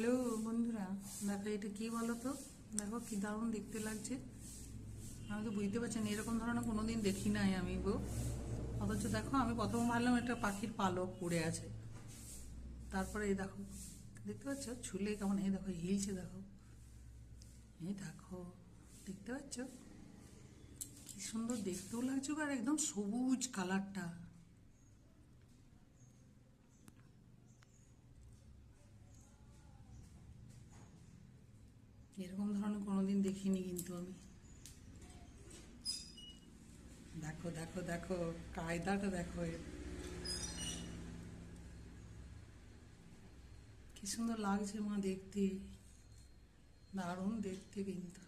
Hello বন্ধুরা, দেখো এটা কি বলো তো। দেখো কি দারুণ দেখতে লাগছে। আমি তো বুঝতে পারছি না, এরকম ধরনের কোনোদিন দেখি নাই আমি গো। অথচ দেখো, আমি প্রথম ভাবলাম একটা পাখির পালক পড়ে আছে। তারপরে এই দেখো, দেখতে পাচ্ছ ছুলে কেমন, এই দেখো হিলছে, দেখো এই দেখো, দেখতে পাচ্ছ কি সুন্দর দেখতেও লাগছে গো, আর একদম সবুজ কালারটা। এরকম ধরনের কোনোদিন দেখিনি কিন্তু আমি। দেখো দেখো দেখো, কায়দাটা দেখো এর, কি সুন্দর লাগছে মা দেখতে, দারুণ দেখতে কিন্তু।